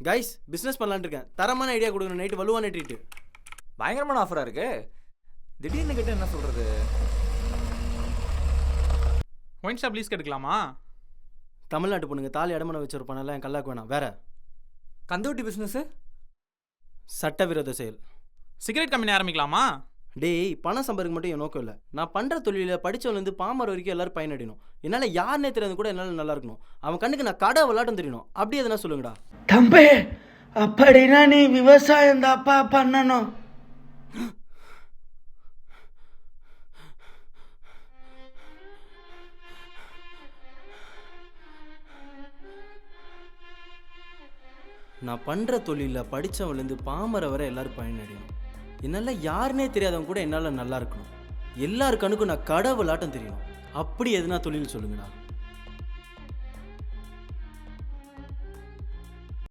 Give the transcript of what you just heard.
Guys business பண்ணலான்னு இருக்கேன். தரமான ஐடியா கொடுக்கணும். நைட்டு வலுவான ட்ரீட்டு. பயங்கரமான ஆஃபரா இருக்கு. திடீர்னு கிட்ட என்ன சொல்றது? ஒயின் ஷாப் லீஸ்க்கு எடுக்கலாமா? தமிழ்நாட்டு பொண்ணுங்க தாலி அடமான வச்சு ஒரு பண்ணலாம். என் கல்லாக்கு வேணாம். வேற கந்தூட்டி பிஸ்னஸ், சட்டவிரோத செயல். சிகரெட் கம்பெனி ஆரம்பிக்கலாமா? டேய் பணம் சம்பாதிக்க மட்டும் என் நோக்கம் இல்லை. நான் பண்ணுற தொழிலில் படித்தவலேருந்து பாமர வரைக்கும் எல்லாரும் பயனடையணும். என்னால் யாருனே தெரியாது கூட என்னால் நல்லா இருக்கணும். அவன் கண்ணுக்கு நான் கடை விளாட்டம் தெரியணும். அப்படி எதுனா சொல்லுங்கடா. தம்பி அப்படின்னா நீ விவசாயம் தாப்பா பண்ணணும். நான் பண்ணுற தொழிலில் படித்தவன்லேருந்து பாமர வரை எல்லோரும் பயனடையணும். என்னால் யாருனே தெரியாதவங்க கூட என்னால் நல்லா இருக்கணும். எல்லாரு கண்ணுக்கும் நான் கடவுளாட்டம் தெரியணும். அப்படி எதுனா தொழில் சொல்லுங்கண்ணா.